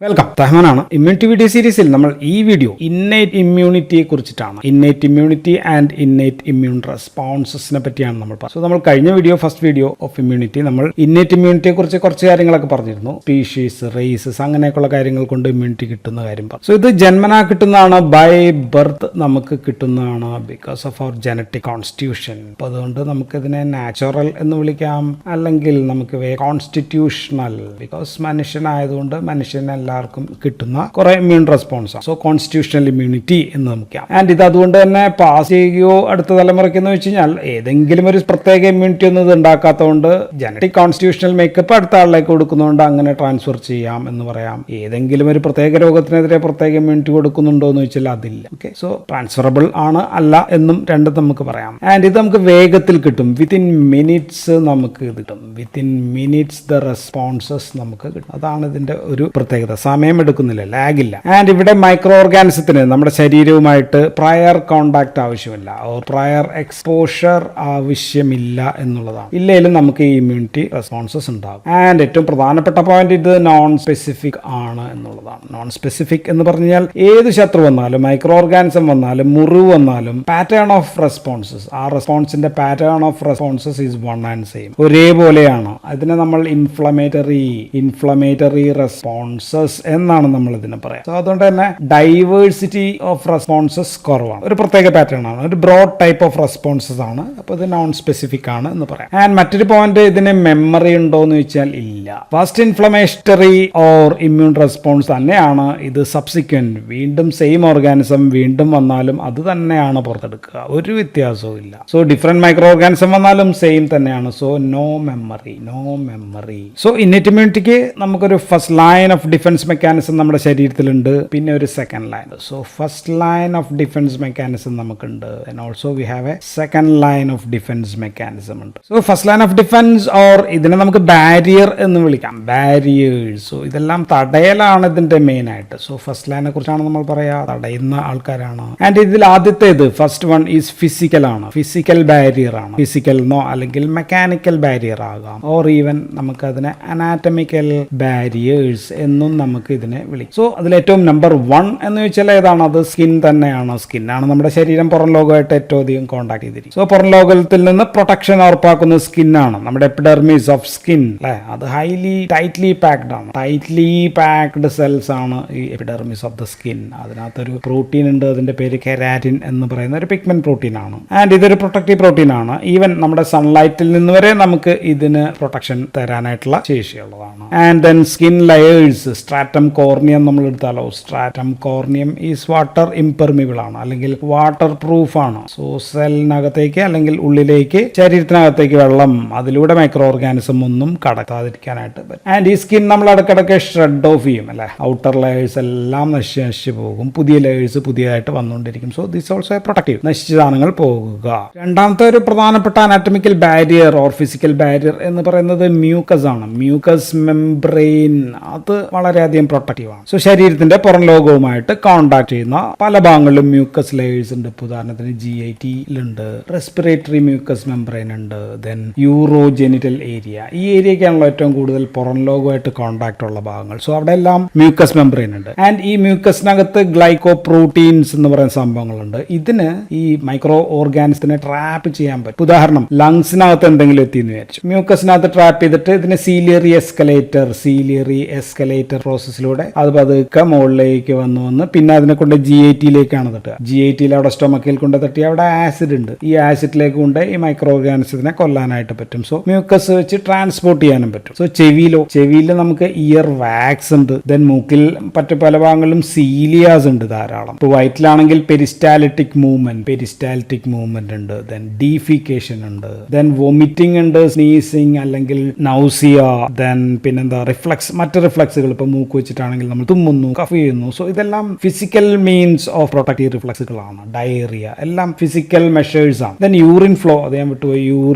Welcome. റഹ്മാനാണ്. Immunity video സീരീസിൽ നമ്മൾ ഈ വീഡിയോ ഇന്നേറ്റ് ഇമ്മ്യൂണിറ്റിയെ കുറിച്ചിട്ടാണ്. Innate immunity and innate immune റെസ്പോൺസസിനെ പറ്റിയാണ് നമ്മൾ പറഞ്ഞത്. സോ നമ്മൾ കഴിഞ്ഞ video, first video of immunity, നമ്മൾ ഇന്നേറ്റ് ഇമ്മ്യൂണിറ്റിയെ കുറിച്ച് കുറച്ച് കാര്യങ്ങളൊക്കെ പറഞ്ഞിരുന്നു. സ്പീഷീസ്, റേസസ്, അങ്ങനെയൊക്കെയുള്ള കാര്യങ്ങൾ കൊണ്ട് ഇമ്മ്യൂണിറ്റി കിട്ടുന്ന കാര്യം പറഞ്ഞു. സോ ഇത് ജന്മനാ കിട്ടുന്നതാണ്, ബൈ ബർത്ത് നമുക്ക് കിട്ടുന്നതാണ്, ബിക്കോസ് ഓഫ് അവർ ജനറ്റിക് കോൺസ്റ്റിറ്റ്യൂഷൻ. അപ്പോൾ അതുകൊണ്ട് നമുക്കിതിനെ നാച്ചുറൽ എന്ന് വിളിക്കാം, അല്ലെങ്കിൽ നമുക്ക് കോൺസ്റ്റിറ്റ്യൂഷണൽ, ബിക്കോസ് മനുഷ്യനായതുകൊണ്ട് മനുഷ്യനെ എല്ലാവർക്കും കിട്ടുന്ന കുറെ ഇമ്മ്യൂൺ റെസ്പോൺസ് ആണ്. സോ കോൺസ്റ്റിറ്റ്യൂഷണൽ ഇമ്മ്യൂണിറ്റി എന്ന് നമുക്ക്. ആൻഡ് ഇത് അതുകൊണ്ട് തന്നെ പാസ് ചെയ്യുകയോ അടുത്ത തലമുറയ്ക്ക് എന്ന് വെച്ച് കഴിഞ്ഞാൽ ഏതെങ്കിലും ഒരു പ്രത്യേക ഇമ്മ്യൂണിറ്റി ഒന്നും ഇത് ഉണ്ടാക്കാത്തതുകൊണ്ട് ജനറ്റിക് കോൺസ്റ്റിറ്റ്യൂഷണൽ മേക്കപ്പ് അടുത്ത ആളിലേക്ക് കൊടുക്കുന്നതുകൊണ്ട് അങ്ങനെ ട്രാൻസ്ഫർ ചെയ്യാം എന്ന് പറയാം. ഏതെങ്കിലും ഒരു പ്രത്യേക രോഗത്തിനെതിരെ പ്രത്യേക ഇമ്മ്യൂണിറ്റി കൊടുക്കുന്നുണ്ടോ എന്ന് വെച്ചാൽ അതില്ല. ഓക്കെ, സോ ട്രാൻസ്ഫറബിൾ ആണ് അല്ല എന്നും രണ്ടും നമുക്ക് പറയാം. ആൻഡ് ഇത് നമുക്ക് വേഗത്തിൽ കിട്ടും. വിത്തിൻ മിനിറ്റ്സ് നമുക്ക് ഇത് കിട്ടും. വിത്തിൻ മിനിറ്റ്സ് ദ റെസ്പോൺസസ് നമുക്ക് കിട്ടും. അതാണ് ഇതിന്റെ ഒരു പ്രത്യേകത. സമയം എടുക്കുന്നില്ല, ലാഗില്ല. ആൻഡ് ഇവിടെ മൈക്രോ ഓർഗാനിസത്തിന് നമ്മുടെ ശരീരവുമായിട്ട് പ്രയർ കോണ്ടാക്ട് ആവശ്യമില്ല, പ്രയർ എക്സ്പോഷർ ആവശ്യമില്ല എന്നുള്ളതാണ്. ഇല്ലെങ്കിലും നമുക്ക് ഈ ഇമ്മ്യൂണിറ്റി റെസ്പോൺസസ് ഉണ്ടാകും. ആൻഡ് ഏറ്റവും പ്രധാനപ്പെട്ട പോയിന്റ്, ഇത് നോൺ സ്പെസിഫിക് ആണ് എന്നുള്ളതാണ്. നോൺ സ്പെസിഫിക് എന്ന് പറഞ്ഞാൽ ഏത് ശത്രു വന്നാലും, മൈക്രോ ഓർഗാനിസം വന്നാലും, മുറിവ് വന്നാലും, പാറ്റേൺ ഓഫ് റെസ്പോൺസസ്, ആ റെസ്പോൺസിന്റെ pattern of responses is one and same, ഒരേപോലെയാണ്. അതിനെ നമ്മൾ ഇൻഫ്ലമേറ്ററി റെസ്പോൺസസ് എന്നാണ് നമ്മൾ ഇതിനെ പറയാം. സോ അതുകൊണ്ട് തന്നെ ഡൈവേഴ്സിറ്റി ഓഫ് റെസ്പോൺസസ് കുറവാണ്. ഒരു പ്രത്യേക പാറ്റേൺ ആണ്, ഒരു ബ്രോഡ് ടൈപ്പ് ഓഫ് റെസ്പോൺസസ് ആണ്. അപ്പോൾ ഇത് നോൺ സ്പെസിഫിക് ആണ് എന്ന് പറയാം. ആൻഡ് മറ്റൊരു പോയിന്റ്, ഇതിന് മെമ്മറി ഉണ്ടോ എന്ന് ചോദിച്ചാൽ ഇല്ല. First inflammatory or immune response തന്നെയാണ് ഇത്. സബ്സിക്വന്റ് വീണ്ടും സെയിം ഓർഗാനിസം വീണ്ടും വന്നാലും അത് തന്നെയാണ് പുറത്തെടുക്കുക, ഒരു വ്യത്യാസവും ഇല്ല. സോ ഡിഫറെന്റ് മൈക്രോ ഓർഗാനിസം വന്നാലും സെയിം തന്നെയാണ്. So no memory. So innate ഇമ്മ്യൂണിറ്റിക്ക് നമുക്കൊരു first line of defence mechanism നമ്മുടെ ശരീരത്തിലുണ്ട്, പിന്നെ ഒരു second line. So first line of defence mechanism നമുക്കുണ്ട്. And also we have a second line of defence mechanism ഉണ്ട്. So first line of defence or ഇതിനെ നമുക്ക് ബാരിയർ എന്ന് വിളിക്കാം, ബാരിയേഴ്സ്. സോ ഇതെല്ലാം തടയലാണ് ഇതിന്റെ മെയിൻ ആയിട്ട്. സോ ഫസ്റ്റ് ലൈനെ കുറിച്ചാണ് നമ്മൾ പറയാ, തടയുന്ന ആൾക്കാരാണ്. ആൻഡ് ഇതിൽ ആദ്യത്തേത് ഫസ്റ്റ് വൺ ഈസ് ഫിസിക്കൽ ആണ്, ഫിസിക്കൽ ബാരിയർ ആണ്. ഫിസിക്കൽ എന്നോ അല്ലെങ്കിൽ മെക്കാനിക്കൽ ബാരിയർ ആകാം, ഓർ ഈവൻ നമുക്ക് അതിനെ അനാറ്റമിക്കൽ ബാരിയേഴ്സ് എന്നും നമുക്ക് ഇതിനെ വിളിക്കും. സോ അതിലേറ്റവും നമ്പർ 1 എന്ന് വെച്ചാൽ ഏതാണ്? അത് സ്കിൻ തന്നെയാണ്. സ്കിന്നാണ് നമ്മുടെ ശരീരം പുറം ലോകമായിട്ട് ഏറ്റവും അധികം കോൺടാക്ട് ചെയ്തിരിക്കും. സോ പുറം ലോകത്തിൽ നിന്ന് പ്രൊട്ടക്ഷൻ ഉറപ്പാക്കുന്നത് സ്കിന്നാണ്. നമ്മുടെ എപ്പിഡെർമിസ് ഓഫ് സ്കിൻ അല്ലെ, അത് ഹൈലി ടൈറ്റ്ലി പാക്ഡ് ആണ്. ടൈറ്റ്ലി പാക്ഡ് സെൽസ് ആണ് ഈ എപ്പിഡെർമിസ് ഓഫ് ദ സ്കിൻ. അതിനകത്തൊരു പ്രോട്ടീൻ ഉണ്ട്, അതിന്റെ പേര് കെരാറ്റിൻ എന്ന് പറയുന്ന ഒരു പിഗ്മെന്റ് പ്രോട്ടീൻ ആണ്. ആൻഡ് ഇതൊരു പ്രൊട്ടക്റ്റീവ് പ്രോട്ടീൻ ആണ്. ഈവൻ നമ്മുടെ സൺലൈറ്റിൽ നിന്ന് വരെ നമുക്ക് ഇതിന് പ്രൊട്ടക്ഷൻ തരാനായിട്ടുള്ള ശേഷിയുള്ളതാണ്. And then skin layers, stratum corneum നമ്മൾ എടുത്താലോ, stratum corneum is water impermeable ആണ്, അല്ലെങ്കിൽ വാട്ടർ പ്രൂഫ് ആണ്. സോ സെല്ലിനകത്തേക്ക് അല്ലെങ്കിൽ ഉള്ളിലേക്ക്, ശരീരത്തിനകത്തേക്ക് വെള്ളം അതിലൂടെ മൈക്രോ ഓർഗാനിസം ഒന്നും കടത്താതിരിക്കാനായിട്ട് പറ്റും. ആൻഡ് ഈ സ്കിൻ നമ്മൾ ഇടയ്ക്കിടയ്ക്ക് ഷ്രെഡ് ഓഫ് ചെയ്യും അല്ലെ, ഔട്ടർ ലെയേഴ്സ് എല്ലാം നശിച്ചു പോകും, പുതിയ ലെയേഴ്സ് പുതിയതായിട്ട് വന്നുകൊണ്ടിരിക്കും. So this also A protective, നശിച്ച സാധനങ്ങൾ പോകുക. രണ്ടാമത്തെ ഒരു പ്രധാനപ്പെട്ട anatomical barrier or physical barrier എന്ന് പറയുന്നത് മ്യൂക്കസ് ആണ്. മ്യൂക്കസ് മെംബ്രെയിൻ, അത് വളരെയധികം പ്രൊട്ടക്റ്റീവ് ആണ്. സോ ശരീരത്തിന്റെ പുറം ലോകവുമായിട്ട് കോണ്ടാക്ട് ചെയ്യുന്ന പല ഭാഗങ്ങളിലും മ്യൂക്കസ് ലെയേഴ്സ് ഉണ്ട്. ഉദാഹരണത്തിന് GIT-ലുണ്ട്, റെസ്പിറേറ്ററി മ്യൂക്കസ് മെംബ്രെയിൻ ഉണ്ട്, ദെൻ യൂറോജെനിറ്റൽ ഏരിയ. ഈ ഏരിയക്കാണല്ലോ ഏറ്റവും കൂടുതൽ പുറം ലോകമായിട്ട് കോണ്ടാക്ട് ഉള്ള ഭാഗങ്ങൾ. സോ അവിടെ എല്ലാം മ്യൂക്കസ് മെംബ്രെയിൻ ഉണ്ട്. ആൻഡ് ഈ മ്യൂക്കസിനകത്ത് ഗ്ലൈക്കോ പ്രോട്ടീൻസ് എന്ന് പറയുന്ന സംഭവങ്ങളുണ്ട്. ഇതിന് ഈ മൈക്രോ ഓർഗാനിസത്തിനെ ട്രാപ്പ് ചെയ്യാൻ പറ്റും. ഉദാഹരണം, ലങ്സിനകത്ത് എന്തെങ്കിലും എത്തിയെന്ന് വിചാരിച്ചു, മ്യൂക്കസിനകത്ത് ട്രാപ്പ് ചെയ്തിട്ട് ഇതിനെ സീലിയറി എസ്കലേറ്റർ പ്രോസസ്സിലൂടെ അത് പതുക്കെ മുകളിലേക്ക് വന്ന് പിന്നെ അതിനെ കൊണ്ട് GIT-യിലേക്കാണ് തട്ടുക. GIT-യിൽ അവിടെ സ്റ്റൊമക്കിൽ കൊണ്ട് തട്ടി അവിടെ ആസിഡ് ഉണ്ട്. ഈ ആസിഡിലേക്ക് കൊണ്ട് ഈ മൈക്രോ ഓർഗാനിസത്തിനെ കൊല്ലാനായിട്ട് പറ്റും. സോ മ്യൂക്കസ് വെച്ച് ട്രാൻസ്പോർട്ട് ചെയ്യാനും പറ്റും. സോ ചെവിയിൽ നമുക്ക് ഇയർ വാക്സ് ഉണ്ട്. ദെൻ മൂക്കിൽ മറ്റു പല ഭാഗങ്ങളിലും സീലിയാസ് ഉണ്ട് ധാരാളം. ഇപ്പോൾ വയറ്റിലാണെങ്കിൽ പെരിസ്റ്റാലിറ്റിക് മൂവ്മെന്റ് ഉണ്ട്. ദെൻ ഡീഫിക്കേഷൻ ഉണ്ട്. ദെൻ വൊമിറ്റിംഗ് ഉണ്ട്, സ്നീസിങ് അല്ലെങ്കിൽ നൗസിയ. ദെൻ പിന്നെന്താ, മറ്റ് റിഫ്ലക്സുകൾ. ഇപ്പൊ മൂക്ക് വെച്ചിട്ടാണെങ്കിൽ നമ്മൾ തുമ്മുന്നു, കഫ് ചെയ്യുന്നു. സോ ഇതെല്ലാം ഫിസിക്കൽ മീൻസ് ഓഫ് പ്രൊട്ടക്റ്റീവ് റിഫ്ലക്സുകളാണ്. ഡയറിയ എല്ലാം ഫിസിക്കൽ മെഷേഴ്സ് ആണ്. ദെൻ യൂറിൻ ഫ്ലോ, അത് ഞാൻ വിട്ടുപോയി.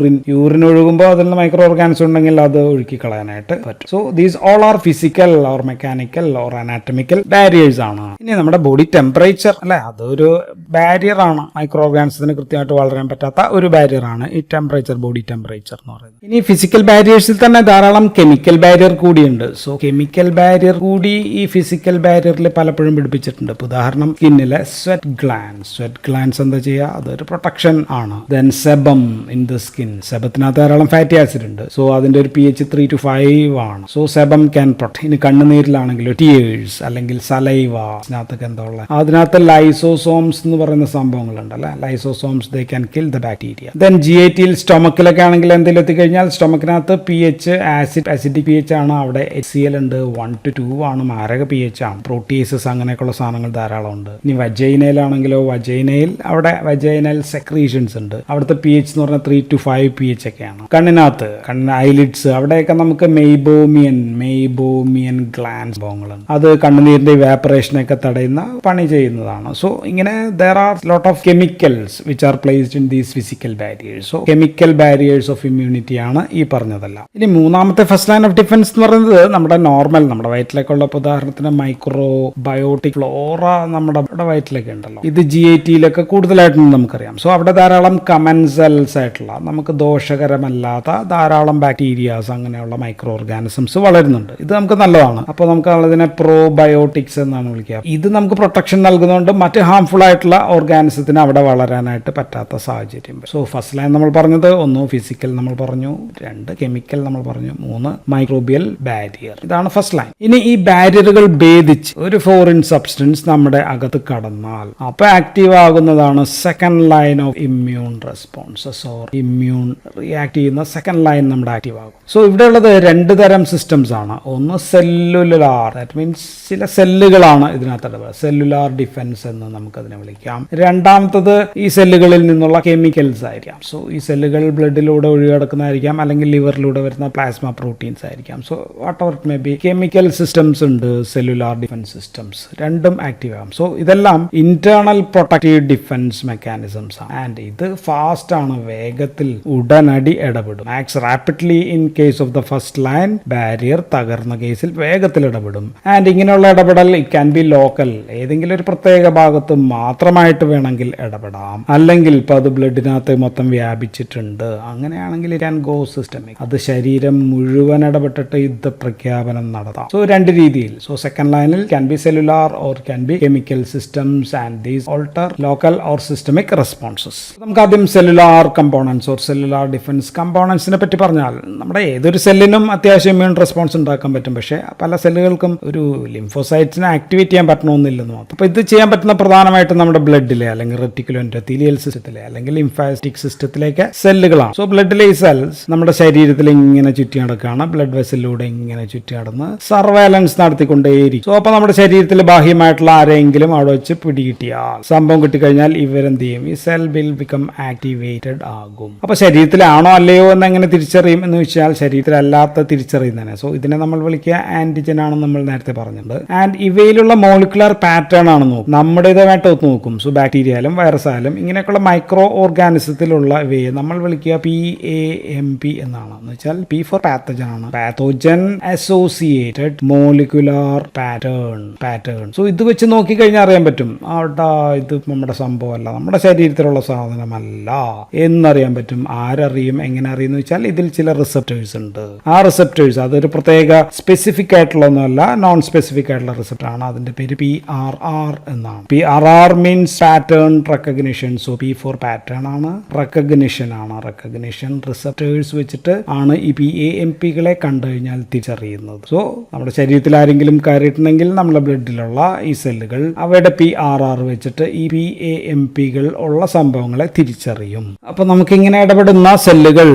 യൂറിൻ ഒഴുകുമ്പോൾ അതിൽ മൈക്രോ ഓർഗാനിസം ഉണ്ടെങ്കിൽ അത് ഒഴുക്കി കളയാനായിട്ട് പറ്റും. So these all are physical or mechanical or anatomical barriers ആണ്. ഇനി നമ്മുടെ ബോഡി ടെമ്പറേച്ചർ അല്ലെ, അതൊരു ബാരിയർ ആണ്. മൈക്രോ ഓർഗാനിസത്തിന് കൃത്യമായിട്ട് വളരാൻ പറ്റാത്ത ഒരു ബാരിയർ ആണ് ഈ ടെമ്പറേച്ചർ, ബോഡി ടെമ്പറേച്ചർ എന്ന് പറയുന്നത്. ഇനി ഫിസിക്കൽ ബാരിയേഴ്സിൽ തന്നെ ധാരാളം കെമിക്കൽ ബാരിയർ കൂടിയുണ്ട്. സോ കെമിക്കൽ ബാരിയർ ബാരിയർ കൂടി ഈ ഫിസിക്കൽ ബാരിയറിൽ പലപ്പോഴും പിടിപ്പിച്ചിട്ടുണ്ട്. ഉദാഹരണം സ്കിന്നിലെ സ്വെറ്റ് ഗ്ലാൻസ് എന്താ ചെയ്യുക, അതൊരു പ്രൊട്ടക്ഷൻ ആണ്. Then sebum in the skin, സെബത്തിനകത്ത് ധാരാളം ഫാറ്റി ആസിഡ് ഉണ്ട്. സോ അതിന്റെ ഒരു pH 3 to 5 ആണ്. So sebum can protect. ഇനി കണ്ണുനീരിലാണെങ്കിലോ ടിയേഴ്സ് അല്ലെങ്കിൽ സലൈവ, അതിനകത്തൊക്കെ എന്താ ഉള്ളത്, അതിനകത്ത് ലൈസോസോംസ് എന്ന് പറയുന്ന സംഭവങ്ങളുണ്ട് അല്ലെ. Lysosomes they can kill the bacteria. Then GIT-യിൽ സ്റ്റൊമക്കിലൊക്കെ ആണെങ്കിൽ എന്തെങ്കിലും എത്തിക്കഴിഞ്ഞാൽ സ്റ്റൊമക്കിനകത്ത് pH ആസിഡിക് pH ആണ്, അവിടെ HCl ഉണ്ട്, 1 to 2 ആണ്, മാരക pH ആണ്. പ്രോട്ടീസസ് അങ്ങനെയൊക്കെയുള്ള സാധനങ്ങൾ ധാരാളം ഉണ്ട്. ഇനി വജൈനയിലാണെങ്കിലോ വജൈനയിൽ അവിടെ വജൈനൽ സെക്രീഷൻസ് ഉണ്ട്, അവിടുത്തെ pH എന്ന് പറഞ്ഞാൽ 3 to 5 pH ഒക്കെയാണ്. കണ്ണിനകത്ത് ഐലിഡ്സ് അവിടെയൊക്കെ നമുക്ക് മെയ്ബോമിയൻ ഗ്ലാൻസ് ഭാഗങ്ങളുണ്ട്, അത് കണ്ണുനീരിന്റെ ഇവാപ്പറേഷനൊക്കെ തടയുന്ന പണി ചെയ്യുന്നതാണ്. സോ ഇങ്ങനെ there are lot of chemicals which are placed in these physical barriers. So chemical barriers of immunity ആണ് ഈ പറഞ്ഞതല്ല. ഇനി മൂന്നാമത്തെ ഫസ്റ്റ് ലൈൻ ഓഫ് ഡിഫൻസ് എന്ന് പറയുന്നത് നമ്മുടെ നമ്മുടെ വയറ്റിലേക്കുള്ള ഉദാഹരണത്തിന് മൈക്രോബയോട്ടിക് ഫ്ലോറ നമ്മുടെ വയറ്റിലൊക്കെ ഉണ്ടല്ലോ, ഇത് GIT-യിലൊക്കെ കൂടുതലായിട്ടുണ്ട് നമുക്കറിയാം. സോ അവിടെ ധാരാളം കമൻസൽസ് ആയിട്ടുള്ള നമുക്ക് ദോഷകരമല്ലാത്ത ധാരാളം ബാക്ടീരിയാസ് അങ്ങനെയുള്ള മൈക്രോ ഓർഗാനിസംസ് വളരുന്നുണ്ട്. ഇത് നമുക്ക് നല്ലതാണ്. അപ്പോൾ നമുക്ക് അതിനെ പ്രോബയോട്ടിക്സ് എന്നാണ് വിളിക്കുക. ഇത് നമുക്ക് പ്രൊട്ടക്ഷൻ നൽകുന്നതുകൊണ്ട് മറ്റ് ഹാംഫുൾ ആയിട്ടുള്ള ഓർഗാനിസത്തിന് അവിടെ വളരാനായിട്ട് പറ്റാത്ത സാഹചര്യം. സോ ഫസ്റ്റ് ലൈൻ നമ്മൾ പറഞ്ഞത് 1 ഫിസിക്കൽ നമ്മൾ പറഞ്ഞു, 2 കെമിക്കൽ നമ്മൾ പറഞ്ഞു, 3 മൈക്രോബിയൽ ബാരിയർ. ഇതാണ് ഫസ്റ്റ് ലൈൻ. ഇനി ഈ ബാരിയറുകൾ ഭേദിച്ച് ഒരു ഫോറിൻ സബ്സ്റ്റൻസ് നമ്മുടെ അകത്ത് കടന്നാൽ അപ്പോൾ ആക്റ്റീവ് ആകുന്നതാണ് second line of immune responses or immune react ചെയ്യുന്ന സെക്കൻഡ് ലൈൻ നമ്മുടെ ആക്റ്റീവ് ആകും. സോ ഇവിടെ ഉള്ളത് 2 തരം സിസ്റ്റംസ് ആണ്. ഒന്ന് സെല്ലുലാർ, ദാറ്റ് മീൻസ് ചില സെല്ലുകളാണ് ഇതിനകത്തുള്ളത്, സെല്ലുലാർ ഡിഫൻസ് എന്ന് നമുക്കതിനെ വിളിക്കാം. രണ്ടാമത്തത് ഈ സെല്ലുകളിൽ നിന്നുള്ള കെമിക്കൽസ് ആയിരിക്കാം. സോ ഈ സെല്ലുകൾ ബ്ലഡിലൂടെ ഒഴുകിടക്കുന്നതായിരിക്കാം, അല്ലെങ്കിൽ ലിവറിലൂടെ വരുന്ന പ്ലാസ്മ പ്രോട്ടീൻസ് ആയിരിക്കാം. So what ever it may be, chemical systems ഉണ്ട്, സെല്ലുലാർ ഡിഫൻസ് സിസ്റ്റംസ്, രണ്ടും ആക്റ്റീവ് ആകും. സോ ഇതെല്ലാം ഇന്റേണൽ പ്രൊട്ടക്റ്റീവ് ഡിഫൻസ് മെക്കാനിസംസ് ആണ്. ആൻഡ് ഇത് ഫാസ്റ്റ് ആണ്, വേഗത്തിൽ ഉടനടി ഇടപെടും. Acts rapidly in case of the first line barrier തകർന്ന കേസിൽ വേഗത്തിൽ ഇടപെടും. ആൻഡ് ഇങ്ങനെയുള്ള ഇടപെടൽ ഇറ്റ് ക്യാൻ ബി ലോക്കൽ, ഏതെങ്കിലും ഒരു പ്രത്യേക ഭാഗത്ത് മാത്രമായിട്ട് വേണമെങ്കിൽ ഇടപെടാം, അല്ലെങ്കിൽ ഇപ്പോൾ അത് ബ്ലഡിനകത്ത് മൊത്തം വ്യാപിച്ചിട്ടുണ്ട്, അങ്ങനെയാണെങ്കിൽ ഇറ്റ് ക്യാൻ ഗോ സിസ്റ്റമിക്, അത് ശരീരം മുഴുവൻ ഇടപെട്ടിട്ട് യുദ്ധപ്രഖ്യാപനം നടത്താം. സോ 2 രീതിയിൽ. സോ സെക്കൻഡ് ലൈനിൽ can be cellular or can be chemical systems and these alter local or systemic responses. നമുക്ക് ആദ്യം cellular components or cellular defence കമ്പോണൻസിനെ പറ്റി പറഞ്ഞാൽ, നമ്മുടെ ഏതൊരു സെല്ലിനും അത്യാവശ്യം ഇമ്മ്യൂൺ റെസ്പോൺസ് ഉണ്ടാക്കാൻ പറ്റും. പക്ഷേ പല സെല്ലുകൾക്കും ഒരു ലിംഫോസൈറ്റ്സിനെ ആക്ടിവേറ്റ് ചെയ്യാൻ പറ്റണമെന്നില്ലെന്ന് മാത്രം. അപ്പോൾ ഇത് ചെയ്യാൻ പറ്റുന്ന പ്രധാനമായിട്ടും നമ്മുടെ ബ്ലഡിലെ അല്ലെങ്കിൽ റെറ്റിക്കുലോ എൻഡോത്തീലിയൽ സിസ്റ്റത്തിലെ അല്ലെങ്കിൽ ലിംഫാറ്റിക് സിസ്റ്റത്തിലേക്ക് സെല്ലുകളാണ്. സോ ബ്ലഡിലെ ഈ സെൽസ് നമ്മുടെ ശരീരത്തിൽ ഇങ്ങനെ ചുറ്റി നടക്കുകയാണ്, ബ്ലഡ് വെസലിലൂടെ ഇങ്ങനെ ചുറ്റി നടന്ന് സർവൈലൻസ് നടത്തിക്കൊണ്ടേയിരിക്കും. സോ അപ്പോൾ നമ്മുടെ ശരീരത്തിൽ ബാഹ്യമായിട്ടുള്ള ആരെങ്കിലും അവിടെ വെച്ച് പിടികിട്ടിയാൽ, സംഭവം കിട്ടിക്കഴിഞ്ഞാൽ ഇവരെന്ത് ചെയ്യും, ഈ സെൽ വിൽ ബിക്കം ആക്ടിവേറ്റഡ് ആകും. അപ്പോൾ ശരീരത്തിലാണോ അല്ലയോ എന്ന് എങ്ങനെ തിരിച്ചറിയും എന്ന് വെച്ചാൽ ശരീരത്തിലല്ലാത്ത തിരിച്ചറിയുന്നതിനെ. സോ ഇതിനെ നമ്മൾ വിളിക്കുക ആന്റിജൻ ആണെന്ന് നമ്മൾ നേരത്തെ പറഞ്ഞിട്ടുണ്ട്. ആൻഡ് ഇവയിലുള്ള മോളിക്കുലർ പാറ്റേൺ ആണ് നോക്കും, നമ്മുടേതായിട്ട് നോക്കും. സോ ബാക്ടീരിയ ആയാലും വൈറസ് ആയാലും ഇങ്ങനെയൊക്കെയുള്ള മൈക്രോ ഓർഗാനിസത്തിലുള്ള ഇവയെ നമ്മൾ വിളിക്കുക PAMP എന്നാണ്. എന്ന് വെച്ചാൽ P ഫോർ പാത്തജൻ ആണ്, pathogen associated molecular pattern. So ഇത് വെച്ച് നോക്കിക്കഴിഞ്ഞാൽ അറിയാൻ പറ്റും, ഇത് നമ്മുടെ സംഭവമല്ല, നമ്മുടെ ശരീരത്തിലുള്ള സാധനമല്ല എന്നറിയാൻ പറ്റും. ആരറിയും, എങ്ങനെ അറിയുമെന്ന് വെച്ചാൽ ഇതിൽ ചില റിസപ്റ്റേഴ്സ് ഉണ്ട്. ആ റിസപ്റ്റേഴ്സ് അതൊരു പ്രത്യേക സ്പെസിഫിക് ആയിട്ടുള്ള ഒന്നുമല്ല, നോൺ സ്പെസിഫിക് ആയിട്ടുള്ള റിസപ്റ്റർ ആണ്. അതിന്റെ പേര് PRR എന്നാണ്. PRR means pattern recognition. So P for pattern ആണ്, റെക്കഗ്നിഷൻ ആണ്. റെക്കഗ്നിഷൻ റിസപ്റ്റേഴ്സ് വെച്ചിട്ട് ആണ് ഈ PAMPകളെ കണ്ടു കഴിഞ്ഞാൽ തിരിച്ചറിയുന്നത്. സോ നമ്മുടെ ശരീരത്തിൽ ആരെങ്കിലും കയറിയിട്ടുണ്ടെങ്കിൽ നമ്മുടെ ബ്ലഡിലുള്ള ഈ സെല്ലുകൾ അവയുടെ PRR വെച്ചിട്ട് ഈ PAMPകൾ ഉള്ള സംഭവങ്ങളെ തിരിച്ചറിയും. അപ്പൊ നമുക്കിങ്ങനെ ഇടപെടുന്ന സെല്ലുകൾ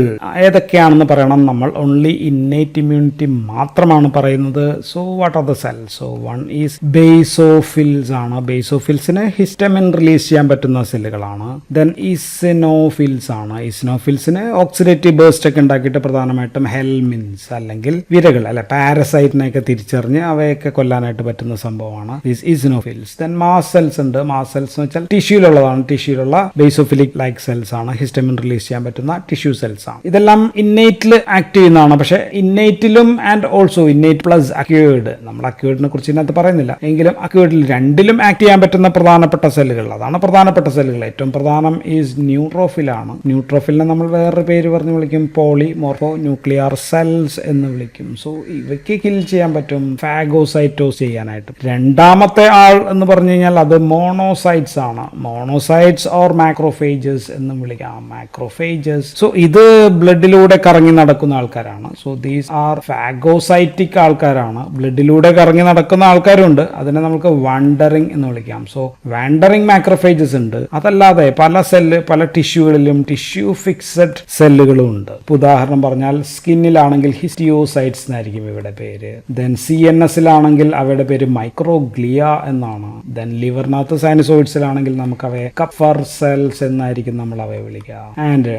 ഏതൊക്കെയാണെന്ന് പറയണം. നമ്മൾ ഓൺലി ഇന്നേറ്റ് ഇമ്മ്യൂണിറ്റി മാത്രമാണ് പറയുന്നത്. So what are the cells? So one is basophils ആണ്. ബേസോഫിൽസിന് ഹിസ്റ്റമിൻ റിലീസ് ചെയ്യാൻ പറ്റുന്ന സെല്ലുകളാണ്. ദെൻ ഈസിനോഫിൽസ് ആണ്. ഈസിനോഫിൽസിന് ഓക്സിഡേറ്റീവ് ബേസ്റ്റ് ഒക്കെ ഉണ്ടാക്കിയിട്ട് പ്രധാനമായിട്ടും ഹെൽമിൻസ് അല്ലെങ്കിൽ വിരകൾ അല്ലെ പാരസൈറ്റിനെയൊക്കെ തിരിച്ചറിഞ്ഞ് അവയൊക്കെ കൊല്ലാനായിട്ട് പറ്റുന്ന സംഭവമാണ് ഈസിനോഫിൽസ്. ദെൻ മാസ് സെൽസ് ഉണ്ട്. മാസ് സെൽസ് എന്ന് വെച്ചാൽ ടിഷ്യൂലുള്ളതാണ്. ടിഷ്യൂലുള്ള ബേസോഫിലിക് ലൈക്ക് സെൽസ് ആണ്. ഹിസ്റ്റമിൻ റിലീസ് ചെയ്യാൻ പറ്റുന്ന ടിഷ്യൂ സെൽസ് ആണ്. ഇതെല്ലാം ഇന്നേറ്റിൽ ആക്ട് ചെയ്യുന്നതാണ്. പക്ഷെ ഇന്നേറ്റിലും and also innate plus acquired, നമ്മൾ അക്വേർഡിനെ കുറിച്ച് ഇതിനകത്ത് പറയുന്നില്ല എങ്കിലും അക്വേർഡിൽ രണ്ടിലും ആക്ട് ചെയ്യാൻ പറ്റുന്ന പ്രധാനപ്പെട്ട സെല്ലുകൾ, അതാണ് പ്രധാനപ്പെട്ട സെല്ലുകൾ. ഏറ്റവും പ്രധാനം ഈസ് ന്യൂട്രോഫിലാണ്. ന്യൂട്രോഫിലിനെ നമ്മൾ വേറൊരു പേര് പറഞ്ഞ് വിളിക്കും, പോളിമോർഫോ ന്യൂക്ലിയർ സെൽസ് എന്ന് വിളിക്കും. സോ ഇവയ്ക്ക് കിൽ ചെയ്യാൻ പറ്റും ചെയ്യാനായിട്ടും ഫാഗോസൈറ്റോസ് ചെയ്യാനായിട്ടും. രണ്ടാമത്തെ ആൾ എന്ന് പറഞ്ഞു കഴിഞ്ഞാൽ അത് മോണോസൈറ്റ്സ് ആണ്. മോണോസൈറ്റ്സ് ഓർ മാക്രോഫേജസ് എന്നും വിളിക്കാം. മാക്രോഫേജസ്. സോ ഇത് ബ്ലഡിലൂടെ കറങ്ങി നടക്കുന്ന ആൾക്കാരാണ്. സോ ദീസ് ആർ ഫാഗോസൈറ്റിക് ആൾക്കാരാണ്. ബ്ലഡിലൂടെ കറങ്ങി നടക്കുന്ന ആൾക്കാരുണ്ട്, അതിനെ നമുക്ക് വാണ്ടറിങ് എന്ന് വിളിക്കാം. സോ വാണ്ടറിങ് മാക്രോഫേജസ് ഉണ്ട്. അതല്ലാതെ പല ടിഷ്യൂകളിലും ടിഷ്യൂ ഫിക്സഡ് സെല്ലുകളും ഉണ്ട്. ഉദാഹരണം പറഞ്ഞാൽ സ്കിന്നിലാണെങ്കിൽ ഹിസ്റ്റിയോസൈറ്റ്സ് എന്നായിരിക്കും ഇവിടെ പേര്. ദെൻ CNS-ലാണെങ്കിൽ അവയുടെ പേര് മൈക്രോഗ്ലിയ എന്നാണ്. ദെൻ ലിവറിനകത്ത് സൈനസോയിഡ്സിലാണെങ്കിൽ നമുക്ക് അവയെ കപ്പർ സെൽസ് എന്നായിരിക്കും നമ്മൾ അവയെ വിളിക്കുക. ആൻഡ്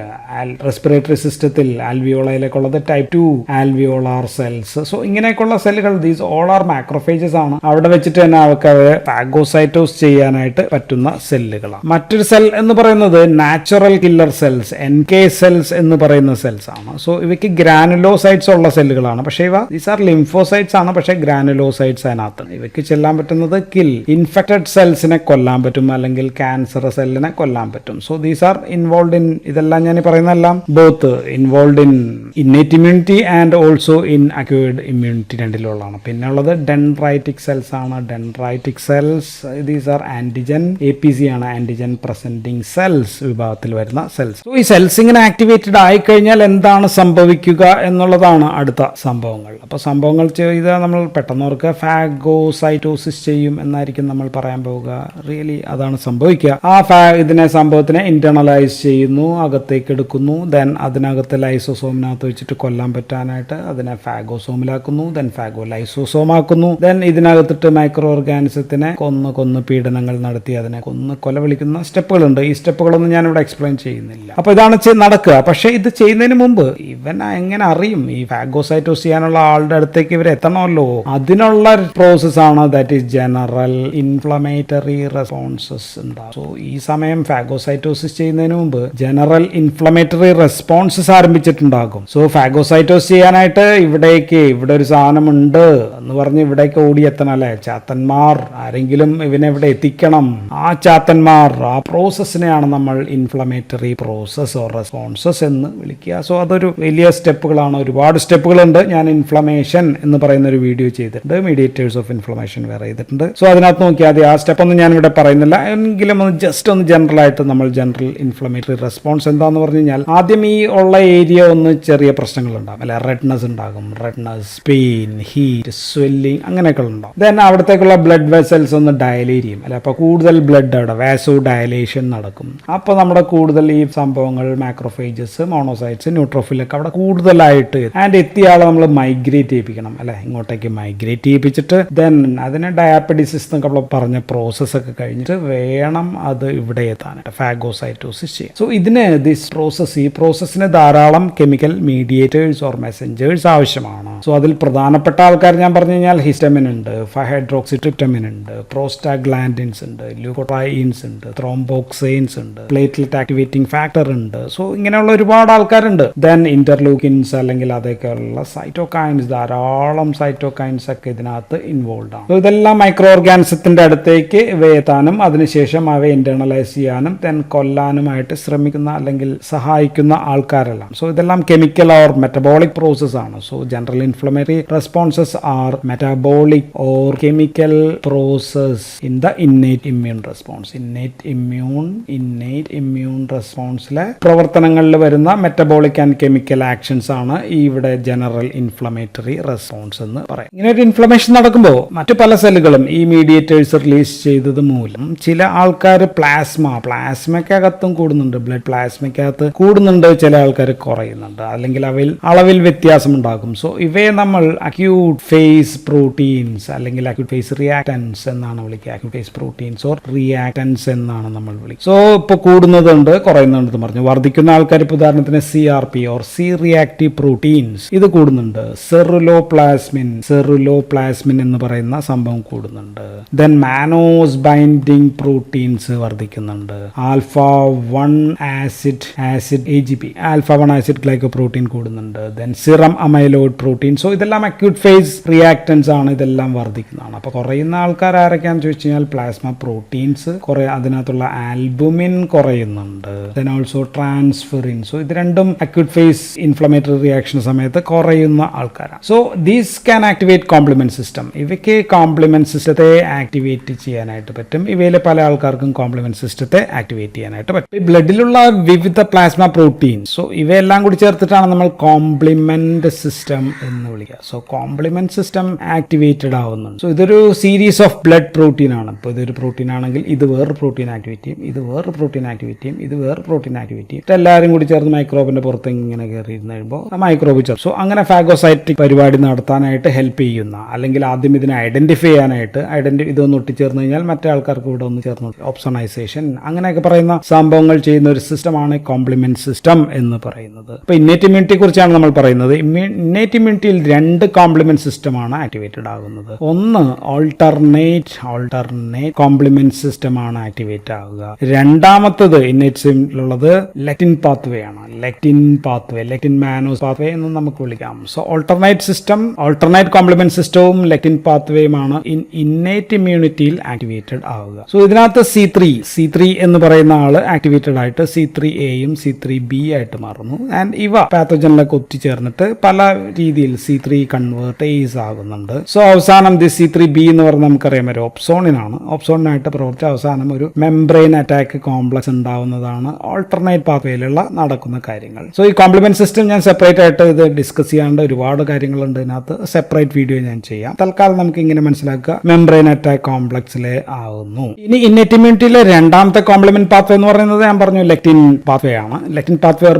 റെസ്പിറേറ്ററി സിസ്റ്റത്തിൽ ആൽവിയോളയിലേക്കുള്ളത് ടൈപ്പ് 2 ആൽവിയോളാർ സെൽസ്. സോ ഇങ്ങനെയൊക്കെയുള്ള സെല്ലുകൾ ദീസ് ഓൾ ആർ മാക്രോഫേജസ് ആണ്. അവിടെ വെച്ചിട്ട് തന്നെ അവർക്ക് അവയെ ഫാഗോസൈറ്റോസ് ചെയ്യാനായിട്ട് പറ്റുന്ന സെല്ലുകളാണ്. മറ്റൊരു സെൽ എന്ന് പറയുന്നത് natural killer cells, NK cells എന്ന് പറയുന്ന സെൽസ് ആണ്. സോ ഇവയ്ക്ക് ഗ്രാനുലോസൈറ്റ്സ് ഉള്ള സെല്ലുകളാണ്. പക്ഷേ ഇവ ദീസ് ആർ ലിംഫോസൈറ്റ്സ് ആണ്, പക്ഷേ ഗ്രാനുലോസൈറ്റ്സ് അതിനകത്ത്. ഇവയ്ക്ക് ചെല്ലാൻ പറ്റുന്നത് ഇൻഫെക്റ്റഡ് സെൽസിനെ കൊല്ലാൻ പറ്റും, അല്ലെങ്കിൽ ക്യാൻസർ സെല്ലിനെ കൊല്ലാൻ പറ്റും. So these are involve in, ഇതെല്ലാം ഞാൻ പറയുന്നതെല്ലാം both involve in innate immunity and also in acquired immunity, രണ്ടിലുള്ളതാണ്. പിന്നെ ഉള്ളത് ഡെൻഡ്രൈറ്റിക് സെൽസ് ആണ്. Dendritic cells these are antigen APC ആണ്, ആന്റിജൻ പ്രസന്റിംഗ് സെൽസ് വിഭാഗത്തിൽ വരുന്ന സെൽസ്. സോ ഈ സെൽസ് ഇങ്ങനെ ആക്ടിവേറ്റഡ് ആയിക്കഴിഞ്ഞാൽ എന്താണ് സംഭവിക്കുക എന്നുള്ളതാണ് അടുത്ത സംഭവങ്ങൾ. അപ്പോൾ സംഭവങ്ങൾ ചെയ്താൽ നമ്മൾ പെട്ടെന്ന് ഓർക്കുക ഫാഗോസൈറ്റോസിസ് ചെയ്യും എന്നായിരിക്കും നമ്മൾ പറയാൻ പോവുക. റിയലി അതാണ് സംഭവിക്കുക. ഇതിനെ സംഭവത്തിനെ ഇന്റേണലൈസ് ചെയ്യുന്നു, അകത്തേക്ക് എടുക്കുന്നു. ദെൻ അതിനകത്ത് ലൈസോസോമിനകത്ത് വെച്ചിട്ട് കൊല്ലാൻ പറ്റാനായിട്ട് അതിനെ ഫാഗോസോമിലാക്കുന്നു. ദെൻ ഫാഗോലൈസോസോമാക്കുന്നു. ദെൻ ഇതിനകത്തിട്ട് മൈക്രോ ഓർഗാനിസത്തിനെ കൊന്ന് പീഡനങ്ങൾ നടത്തി അതിനെ കൊല വിളിക്കുന്ന സ്റ്റെപ്പുകളുണ്ട്. ഈ സ്റ്റെപ്പുകളൊന്നും ഞാനിവിടെ എക്സ്പ്ലെയിൻ ചെയ്യുന്നില്ല. അപ്പൊ ഇതാണ് നടക്കുക. പക്ഷെ ഇത് ചെയ്യുന്നതിന് മുമ്പ് ഇവൻ എങ്ങനെ അറിയും ഈ ഫാഗോസൈറ്റോസ് ചെയ്യാനുള്ള ആളുടെ അടുത്തേക്ക് ഇവർ എത്തണമല്ലോ? അതിനുള്ള പ്രോസസ് ആണ് that is general inflammatory responses ഉണ്ടാകും. സോ ഈ സമയം ഫാഗോസൈറ്റോസിസ് ചെയ്യുന്നതിന് മുമ്പ് ജനറൽ ഇൻഫ്ലമേറ്ററി റെസ്പോൺസസ് ആരംഭിച്ചിട്ടുണ്ടാകും. സോ ഫാഗോസൈറ്റോസ് ചെയ്യാനായിട്ട് ഇവിടെ ഒരു സാധനമുണ്ട് എന്ന് പറഞ്ഞ് ഇവിടേക്ക് ഓടിയെത്തണം അല്ലെ? ചാത്തന്മാർ ആരെങ്കിലും ഇവനെ ഇവിടെ എത്തിക്കണം. ആ ചാത്തന്മാർ, ആ പ്രോസസ്സിനെയാണ് നമ്മൾ ഇൻഫ്ലമേറ്ററി പ്രോസസ് ഓർ റെസ്പോൺസസ് എന്ന് വിളിക്കുക. സോ അതൊരു വലിയ സ്റ്റെപ്പുകളാണ്, ഒരുപാട് സ്റ്റെപ്പുകളുണ്ട്. ഞാൻ ഇൻഫ്ലമേഷൻ എന്ന് പറയുന്ന ഒരു വീഡിയോ ചെയ്തിട്ടുണ്ട്, മീഡിയേറ്റേഴ്സ് ഓഫ് ഇൻഫ്ലമേഷൻ വേറെ ചെയ്തിട്ടുണ്ട്. സോ അതിനകത്ത് നോക്കിയാൽ മതി. ആ സ്റ്റെപ്പ് ഒന്നും ഞാനിവിടെ പറയുന്നില്ല, എങ്കിലും ഒന്ന് ജനറൽ ആയിട്ട് നമ്മൾ ജനറൽ ഇൻഫ്ലമേറ്ററി റെസ്പോൺസ് എന്താന്ന് പറഞ്ഞു കഴിഞ്ഞാൽ ആദ്യം ഈ ഉള്ള ഏരിയ ഒന്ന് ചെറിയ പ്രശ്നങ്ങൾ ഉണ്ടാകും അല്ലെ? റെഡ്നസ് ഉണ്ടാകും, റെഡ്നസ്, പെയിൻ, ഹീറ്റ്, സ്വെല്ലിങ് അങ്ങനെയൊക്കെ ഉണ്ടാകും. ദെൻ അവിടത്തേക്കുള്ള ബ്ലഡ് വെസൽസ് ഒന്ന് ഡയലേറ്റ് ചെയ്യും അല്ലെ? അപ്പോൾ കൂടുതൽ ബ്ലഡ് അവിടെ വാസോ ഡയലേഷൻ നടക്കും. അപ്പോൾ നമ്മുടെ കൂടുതൽ ഈ സംഭവങ്ങൾ മാക്രോഫേജസ്, മോണോസൈറ്റ്സ്, ന്യൂട്രോഫിലൊക്കെ അവിടെ കൂടുതലായിട്ട് ആൻഡ് എത്തിയ ആളെ നമ്മൾ മൈഗ്രേറ്റ് ചെയ്യിപ്പിക്കണം അല്ലെ? ഇങ്ങോട്ടേക്ക് മൈഗ്രേറ്റ് ചെയ്യിപ്പിച്ചിട്ട് ദെൻ അതിനെ ഡയാബറ്റിസിസ് എന്നൊക്കെ പറഞ്ഞ പ്രോസസ് ഒക്കെ കഴിഞ്ഞിട്ട് വേണം അത് ഇവിടെ എത്താനായിട്ട് ഫാഗോസൈറ്റോസിസ് ചെയ്യാം. സോ ഇതിന് ഈ പ്രോസസ്സിന് ധാരാളം കെമിക്കൽ മീഡിയേറ്റേഴ്സ് ഓർ മെസ്സഞ്ചേഴ്സ് ആവശ്യമാണ്. സോ അതിൽ പ്രധാനപ്പെട്ട ആൾക്കാർ ഞാൻ പറഞ്ഞു കഴിഞ്ഞാൽ ഹിസ്റ്റമിൻ ഉണ്ട്, ഹൈഡ്രോക്സിട്രിപ്റ്റമിൻ ഉണ്ട്, പ്രോസ്റ്റാഗ്ലാൻഡിൻസ് ഉണ്ട്, ല്യൂക്കോട്രൈൻസ് ഉണ്ട്, ത്രോംബോക്സൈൻസ് ഉണ്ട്, പ്ലേറ്റ്ലെറ്റ് ആക്ടിവേറ്റിംഗ് ഫാക്ടർ ഉണ്ട്. സോ ഇങ്ങനെയുള്ള ഒരുപാട് ആൾക്കാരുണ്ട്. ദെൻ ഇന്റർലൂക്കിൻസ് അല്ലെങ്കിൽ അതൊക്കെയുള്ള സൈറ്റോകൈൻസ്, ധാരാളം സൈറ്റോകൈൻസ് ഒക്കെ ഇതിനകത്ത് ഇൻവോൾവ് ആണ്. സോ ഇതെല്ലാം മൈക്രോ ഓർഗാനിസത്തിന്റെ അടുത്തേക്ക് എത്താനും അതിനുശേഷം അവയെ ഇന്റേണലൈസ് ചെയ്യാനും ദെൻ കൊല്ലാനുമായിട്ട് ശ്രമിക്കുന്ന അല്ലെങ്കിൽ സഹായിക്കുന്ന ആൾക്കാരെല്ലാം. സോ ഇതെല്ലാം കെമിക്കൽ ഓർ മെറ്റബോളിക് പ്രോസസ് ആണ്. So general inflammatory responses are metabolic or chemical process in the innate immune response. Innate immune റെസ്പോൺസിലെ പ്രവർത്തനങ്ങളിൽ വരുന്ന മെറ്റബോളിക് ആൻഡ് കെമിക്കൽ ആക്ഷൻസ് ആണ് ഇവിടെ ജനറൽ ഇൻഫ്ലമേറ്ററി റെസ്പോൺസ് എന്ന് പറയും. ഇങ്ങനെ ഒരു ഇൻഫ്ലമേഷൻ നടക്കുമ്പോൾ മറ്റു പല സെല്ലുകളും ഈ മീഡിയേറ്റേഴ്സ് റിലീസ് ചെയ്തത് മൂലം ചില ആൾക്കാർ പ്ലാസ്മയ്ക്കകത്തും കൂടുന്നുണ്ട്, ബ്ലഡ് പ്ലാസ്മയ്ക്കകത്ത് കൂടുന്നുണ്ട്, ചില ആൾക്കാർ കുറയുന്നുണ്ട്, അല്ലെങ്കിൽ അളവിൽ വ്യത്യാസം ഉണ്ടാകും. സോ ഇവയെ നമ്മൾ അക്യൂട്ട് ഫേസ് പ്രോട്ടീൻസ് അല്ലെങ്കിൽ അക്യൂട്ട് ഫേസ് റിയാക്ടൻസ് എന്നാണ് വിളിക്കുക. Acute phase proteins or reactance എന്നാണ് നമ്മൾ വിളിക്കുക. സോ ഇപ്പോൾ കൂടുന്നതുണ്ട്, കുറയുന്നുണ്ട് പറഞ്ഞു. വർദ്ധിക്കുന്ന ആൾക്കാർ ഇപ്പോൾ ഉദാഹരണത്തിന് CRP or C reactive proteins ഇത് കൂടുന്നുണ്ട്. സെറുലോപ്ലാസ്മിൻ എന്ന് പറയുന്ന സംഭവം കൂടുന്നുണ്ട്. ദെൻ മാനോസ് ബൈൻഡിങ് പ്രോട്ടീൻസ് വർദ്ധിക്കുന്നുണ്ട്. Alpha one acid AGP, alpha one acid glycoprotein കൂടുന്നുണ്ട്. Then serum amyloid protein. So ഇതെല്ലാം അക്യൂട്ട് ഫേസ് റിയാക്ടൻസ് ആണ്, ഇതെല്ലാം വർദ്ധിക്കുന്നതാണ്. അപ്പോൾ കുറയുന്ന ആൾക്കാർ ആരൊക്കെയാണെന്ന് ചോദിച്ചു കഴിഞ്ഞാൽ പ്ലാസ്മ പ്രോട്ടീൻസ് അതിനകത്തുള്ള ആൽബുമിൻ കുറയുന്നുണ്ട്. Then also transferrin. സോ ഇത് രണ്ടും അക്യൂട്ട് ഫേസ് ഇൻഫ്ലമേറ്ററി റിയാക്ഷൻ സമയത്ത് കുറയുന്ന ആൾക്കാരാണ്. So these can activate complement system. ഇവയ്ക്ക് കോംപ്ലിമെന്റ് സിസ്റ്റത്തെ ആക്ടിവേറ്റ് ചെയ്യാനായിട്ട് പറ്റും. ഇവയിലെ പല ആൾക്കാർക്കും കോംപ്ലിമെന്റ് സിസ്റ്റത്തെ ആക്ടിവേറ്റ് ചെയ്യാനായിട്ട് പറ്റും. ഈ ബ്ലഡിലുള്ള വിവിധ പ്ലാസ്മ പ്രോട്ടീൻ, സോ ഇവയെല്ലാം കൂടി ചേർത്തിട്ടാണ് നമ്മൾ കോംപ്ലിമെന്റ് സിസ്റ്റം എന്ന് വിളിക്കുക. സോ കോംപ്ലിമെന്റ് സിസ്റ്റം ആക്ടിവേറ്റഡ് ആവുന്നുണ്ട്. സോ ഇതൊരു സീരീസ് ഓഫ് ബ്ലഡ് പ്രോട്ടീൻ ആണ്. ഇപ്പോൾ ഇതൊരു പ്രോട്ടീൻ ആണെങ്കിൽ ഇത് വേറൊരു പ്രോട്ടീൻ ആക്ടിവേറ്റ് ചെയ്യും, ഇത് വേറൊരു പ്രോട്ടീൻ ആക്ടിവേറ്റ് ചെയ്യും, ഇത് വേറെ പ്രോട്ടീൻ ആക്ടിവേറ്റ് ചെയ്യും. എല്ലാവരും കൂടി ചേർന്ന് മൈക്രോബിന്റെ പുറത്ത് ഇങ്ങനെ കയറിയിരുന്ന് കഴിയുമ്പോൾ മൈക്രോബ് ചേർത്ത്. സോ അങ്ങനെ ഫാഗോസൈറ്റിക് പരിപാടി നടത്താനായിട്ട് ഹെൽപ്പ് ചെയ്യുന്ന, അല്ലെങ്കിൽ ആദ്യം ഇതിനെ ഐഡന്റിഫൈ ചെയ്യാനായിട്ട് ഇതൊന്ന് ഒട്ടിച്ചേർന്ന് കഴിഞ്ഞാൽ മറ്റേ ആൾക്കാർക്ക് ഇവിടെ ഒന്ന് ചേർന്ന് ഓപ്സണൈസേഷൻ അങ്ങനെയൊക്കെ പറയുന്ന സംഭവങ്ങൾ ചെയ്യുന്ന ഒരു സിസ്റ്റമാണ് കോംപ്ലിമെന്റ് സിസ്റ്റം എന്ന് പറയുന്നത്. ഇപ്പൊ ഇന്നേറ്റ് ഇമ്മ്യൂണിറ്റിയെ കുറിച്ചാണ് നമ്മൾ പറയുന്നത്. ഇന്നേറ്റ് ഇമ്മ്യൂണിറ്റിയിൽ 2 കോംപ്ലിമെന്റ് സിസ്റ്റമാണ് ആക്ടിവേറ്റഡ് ആകുന്നത്. ഒന്ന് ഓൾട്ടർനേറ്റ് കോംപ്ലിമെന്റ് സിസ്റ്റം ആണ് ആക്ടിവേറ്റ് ആവുക. രണ്ടാമത്തത് ഇന്നേറ്റ്സിലുള്ളത് ലെക്റ്റിൻ പാത്വേ ആണ്. ലെക്റ്റിൻ മാനോസ് പാത്വേ എന്ന് നമുക്ക് വിളിക്കാം. സോ ഓൾട്ടർനേറ്റ് കോംപ്ലിമെന്റ് സിസ്റ്റവും ലെക്റ്റിൻ പാത്വേയുമാണ് ഇന്നേറ്റ് ഇമ്മ്യൂണിറ്റിയിൽ ആക്ടിവേറ്റഡ് ആവുക. സോ ഇതിനകത്ത് C3 എന്ന് പറയുന്ന ആള് ആക്ടിവേറ്റഡ് ആയിട്ട് C3A-യും C3B ആയിട്ട് മാറുന്നു. ആൻഡ് ഇവ പാത്തോജനിലൊക്കെ ഒത്തുചേർന്നിട്ട് പല രീതിയിൽ C3 കൺവേർട്ടേഴ്സ് ആകുന്നുണ്ട്. സോ അവസാനം C3B എന്ന് പറഞ്ഞാൽ നമുക്കറിയാം ഒരു ഓപ്സോണിനായിട്ട് പ്രവർത്തിച്ച് അവസാനം ഒരു മെംബ്രെയിൻ അറ്റാക്ക് കോംപ്ലക്സ് ഉണ്ടാവുന്നതാണ് ഓൾട്ടർനേറ്റ് പാത്വേയിലുള്ള നടക്കുന്ന കാര്യങ്ങൾ. സോ ഈ കോംപ്ലിമെന്റ് സിസ്റ്റം ഞാൻ സെപ്പറേറ്റ് ആയിട്ട് ഇത് ഡിസ്കസ് ചെയ്യാണ്ട് ഒരുപാട് കാര്യങ്ങളുണ്ട് ഇതിനകത്ത്. സെപ്പറേറ്റ് വീഡിയോ ഞാൻ ചെയ്യാം. തൽക്കാലം നമുക്ക് ഇങ്ങനെ മനസ്സിലാക്കുക, മെംബ്രെയിൻ അറ്റാക്ക് കോംപ്ലക്സിലെ ആവുന്നു. ഇനി ഇന്നേറ്റ് ഇമ്മ്യൂണിറ്റിയിലെ രണ്ടാമത്തെ കോംപ്ലിമെന്റ് പാത്വേ എന്ന് പറയുന്നത് ഞാൻ പറഞ്ഞു ലെക്റ്റിൻ പാത്വേ ആണ്. Lectin pathway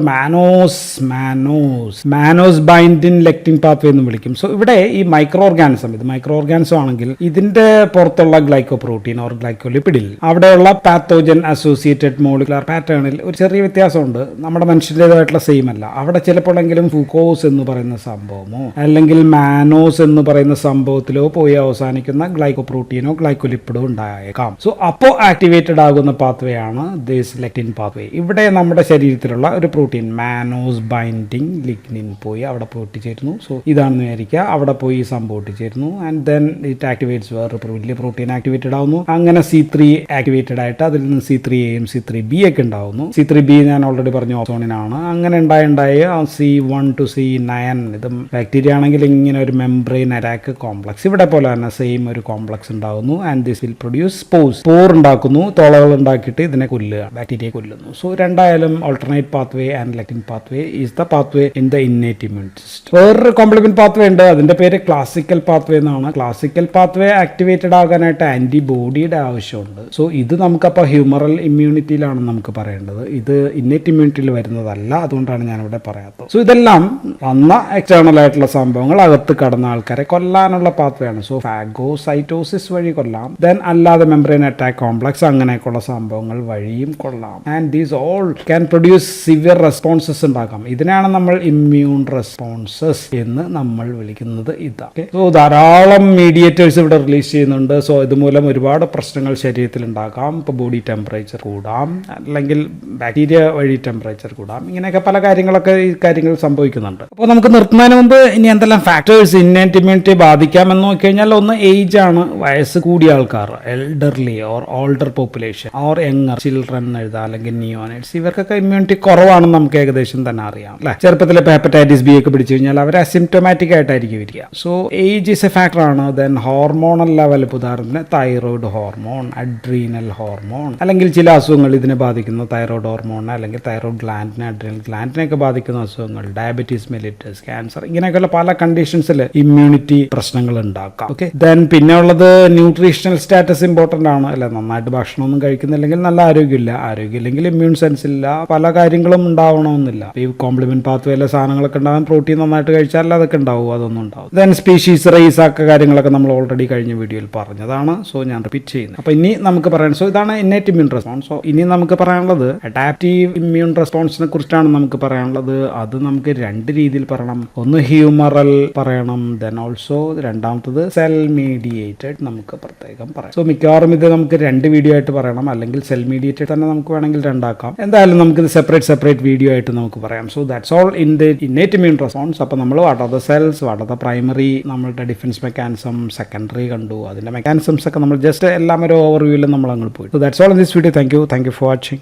mannose binding lectin pathway എന്ന് വിളിക്കും. സോ ഇവിടെ ഈ മൈക്രോ ഓർഗാനിസം ആണെങ്കിൽ ഇതിന്റെ പുറത്തുള്ള ഗ്ലൈക്കോപ്രോട്ടീൻ ഓർ ഗ്ലൈക്കോലിപ്പിഡിൽ അവിടെയുള്ള പാത്തോജൻ അസോസിയേറ്റഡ് മോളിക്കുലർ പാറ്റേണിൽ ഒരു ചെറിയ വ്യത്യാസമുണ്ട്. നമ്മുടെ മനുഷ്യരുടേതായിട്ടുള്ള സെയിം അല്ല. അവിടെ ചിലപ്പോഴെങ്കിലും ഫുക്കോസ് എന്ന് പറയുന്ന സംഭവമോ അല്ലെങ്കിൽ മാനോസ് എന്ന് പറയുന്ന സംഭവത്തിലോ പോയി അവസാനിക്കുന്ന ഗ്ലൈക്കോപ്രോട്ടീനോ ഗ്ലൈക്കോലിപ്പിഡോ ഉണ്ടായേക്കാം. സോ അപ്പോൾ ആക്ടിവേറ്റഡ് ആകുന്ന പാത്വേ ആണ് ദിസ് ലെക്റ്റിൻ പാത്വേ. ഇവിടെ നമ്മുടെ ശരീരത്തിലുള്ള ഒരു പ്രോട്ടീൻ മാനോസ് ബൈൻഡിങ് ലിഗ്നിൻ പോയി അവിടെ ഒട്ടിച്ചേരുന്നു. സോ ഇതാണെന്ന് വിചാരിക്കുക, അവിടെ പോയി ഈ സംഭവം ഒട്ടിച്ചേരുന്നു. ആൻഡ് ദെൻ ഇറ്റ് ആക്ടിവേറ്റ്സ് വേറെ വലിയ പ്രോട്ടീൻ ആക്ടിവേറ്റഡ് ആവുന്നു. അങ്ങനെ C3 ആക്ടിവേറ്റഡ് ആയിട്ട് അതിൽ നിന്ന് C3A-യും C3B ഒക്കെ ഉണ്ടാവുന്നു. C3B ഞാൻ ഓൾറെഡി പറഞ്ഞു ഓസോണിനാണ്. അങ്ങനെ ഉണ്ടായി C1 to C9 ഇത് ബാക്ടീരിയ ആണെങ്കിൽ ഇങ്ങനെ ഒരു മെംബ്രെയിൻ അറ്റാക്ക് കോംപ്ലക്സ് ഇവിടെ പോലെ തന്നെ സെയിം ഒരു കോംപ്ലക്സ് ഉണ്ടാവുന്നു. And this will produce spore ഉണ്ടാക്കുന്നു. തോളകൾ ഉണ്ടാക്കിയിട്ട് ഇതിനെ കൊല്ലുക, ബാക്ടീരിയയെ കൊല്ലുന്നു. സോ രണ്ടായാലും alternate pathway and lectin pathway is the pathway in the innate immunity system. വേറൊരു കോംപ്ലിമെന്റ് പാത്വേ ഉണ്ട്, അതിന്റെ പേര് ക്ലാസിക്കൽ പാത്വേ എന്നാണ്. ക്ലാസിക്കൽ പാത്വേ ആക്ടിവേറ്റഡ് ആകാനായിട്ട് ആന്റിബോഡിയുടെ ആവശ്യമുണ്ട്. സോ ഇത് നമുക്കപ്പോൾ ഹ്യൂമറൽ ഇമ്മ്യൂണിറ്റിയിലാണ് നമുക്ക് പറയേണ്ടത്. ഇത് ഇന്നേറ്റ് ഇമ്മ്യൂണിറ്റിയിൽ വരുന്നതല്ല, അതുകൊണ്ടാണ് ഞാനിവിടെ പറയാത്തത്. സോ ഇതെല്ലാം വന്ന എക്സ്റ്റേണൽ ആയിട്ടുള്ള സംഭവങ്ങൾ അകത്ത് കടന്ന ആൾക്കാരെ കൊല്ലാനുള്ള പാത്വേ ആണ്. സോ ഫാഗോസൈറ്റോസിസ് വഴി കൊല്ലാം, ദെൻ അല്ലാതെ മെംബ്രെയിൻ അറ്റാക്ക് കോംപ്ലക്സ് അങ്ങനെയൊക്കെയുള്ള സംഭവങ്ങൾ വഴിയും കൊള്ളാം. And these all can produce severe responses ഉണ്ടാക്കാം. ഇതിനാണ് നമ്മൾ ഇമ്മ്യൂൺ റെസ്പോൺസസ് എന്ന് നമ്മൾ വിളിക്കുന്നത്. സോ ധാരാളം മീഡിയേറ്റേഴ്സ് ഇവിടെ റിലീസ് ചെയ്യുന്നുണ്ട്. സോ ഇതുമൂലം ഒരുപാട് പ്രശ്നങ്ങൾ ശരീരത്തിൽ ഉണ്ടാക്കാം. ഇപ്പോൾ ബോഡി ടെമ്പറേച്ചർ കൂടാം, അല്ലെങ്കിൽ ബാക്ടീരിയ വഴി ടെമ്പറേച്ചർ കൂടാം. ഇങ്ങനെയൊക്കെ പല കാര്യങ്ങളൊക്കെ ഈ കാര്യങ്ങൾ സംഭവിക്കുന്നുണ്ട്. അപ്പോൾ നമുക്ക് നിർത്തുന്നതിന് മുമ്പ് ഇനി എന്തെല്ലാം ഫാക്ടേഴ്സ് ഇന്നേറ്റ് ഇമ്മ്യൂണിറ്റി ബാധിക്കാമെന്ന് നോക്കിക്കഴിഞ്ഞാൽ ഒന്ന് ഏജ് ആണ്, വയസ്സ് കൂടിയ ആൾക്കാർ, elderly or older population or younger children എഴുതാം, അല്ലെങ്കിൽ നിയോനേറ്റ്സ്. ഇവർക്കൊക്കെ ഇമ്മ്യൂണിറ്റി കുറവാണെന്ന് നമുക്ക് ഏകദേശം തന്നെ അറിയാം അല്ലെ. ചെറുപ്പത്തിൽ ഇപ്പോൾ ഹെപ്പറ്റൈറ്റിസ് ബി ഒക്കെ പിടിച്ചു കഴിഞ്ഞാൽ അവർ അസിംറ്റോമാറ്റിക് ആയിട്ടായിരിക്കും വരിക. So age is A factor ആണ്. ദെൻ ഹോർമോണൽ ലെവൽ, ഉദാഹരണത്തിന് തൈറോയിഡ് ഹോർമോൺ, അഡ്രീനൽ ഹോർമോൺ, അല്ലെങ്കിൽ ചില അസുഖങ്ങൾ ഇതിനെ ബാധിക്കുന്ന തൈറോയിഡ് ഹോർമോണിനെ അല്ലെങ്കിൽ തൈറോയിഡ് ഗ്ലാൻഡിനെ അഡ്രീനൽ ഗ്ലാൻഡിനെയൊക്കെ ബാധിക്കുന്ന അസുഖങ്ങൾ, ഡയബറ്റീസ് മെലിറ്റസ്, ക്യാൻസർ, ഇങ്ങനെയൊക്കെയുള്ള പല കണ്ടീഷൻസിൽ ഇമ്മ്യൂണിറ്റി പ്രശ്നങ്ങൾ ഉണ്ടാക്കാം. ഓക്കെ, ദെൻ പിന്നെ ഉള്ളത് ന്യൂട്രീഷണൽ സ്റ്റാറ്റസ് ഇമ്പോർട്ടൻ്റ് ആണ് അല്ലെ. നന്നായിട്ട് ഭക്ഷണമൊന്നും കഴിക്കുന്നില്ലെങ്കിൽ നല്ല ആരോഗ്യമില്ല, ആരോഗ്യമില്ലെങ്കിൽ ഇമ്മ്യൂൺ സെൻസ് ഇല്ല, പല കാര്യങ്ങളും ഉണ്ടാവണമെന്നില്ല. ഈ കോംപ്ലിമെന്റ് പാത്വേയിലെ സാധനങ്ങളൊക്കെ ഉണ്ടാകാൻ പ്രോട്ടീൻ നന്നായിട്ട് കഴിച്ചാൽ അതൊക്കെ ഉണ്ടാവും, അതൊന്നും ഉണ്ടാവും. ദെൻ സ്പീഷീസ്, റേസ് ഒക്കെ കാര്യങ്ങളൊക്കെ നമ്മൾ ഓൾറെഡി കഴിഞ്ഞ വീഡിയോയിൽ പറഞ്ഞതാണ്. സോ ഞാൻ റിപ്പീറ്റ് ചെയ്യുന്നു. അപ്പോൾ ഇനി നമുക്ക് പറയാൻ, സോ ഇതാണ് ഇന്നേറ്റ് ഇമ്മ്യൂൺ റെസ്പോൺസ്. സോ ഇനി നമുക്ക് പറയാനുള്ളത് അഡാപ്റ്റീവ് ഇമ്മ്യൂൺ റെസ്പോൺസിനെ കുറിച്ചാണ് നമുക്ക് പറയാനുള്ളത്. അത് നമുക്ക് രണ്ട് രീതിയിൽ പറയണം. ഒന്ന് ഹ്യൂമറൽ പറയണം, ദെൻ ഓൾസോ രണ്ടാമത്തത് സെൽ മീഡിയേറ്റഡ് നമുക്ക് പ്രത്യേകം പറയാം. സോ മിക്കവാറും ഇത് നമുക്ക് രണ്ട് വീഡിയോ ആയിട്ട് പറയണം, അല്ലെങ്കിൽ സെൽ മീഡിയേറ്റഡ് തന്നെ നമുക്ക് വേണമെങ്കിൽ രണ്ടാക്കാം. എന്തായാലും നമുക്ക് ഇത് സെപ്പറേറ്റ് വീഡിയോ ആയിട്ട് നമുക്ക് പറയാം. So that's all in the innate immune response. അപ്പോൾ നമ്മൾ what are the cells, what are the primary, നമ്മളുടെ ഡിഫൻസ് മെക്കാനിസം, സെക്കൻഡറി കണ്ടു, അതിന്റെ മെക്കാനിസംസ് ഒക്കെ നമ്മൾ ജസ്റ്റ് എല്ലാം ഒരു ഓവർവ്യൂവിൽ നമ്മൾ അങ്ങോട്ട് പോയി. So that's all in this video. Thank you for watching.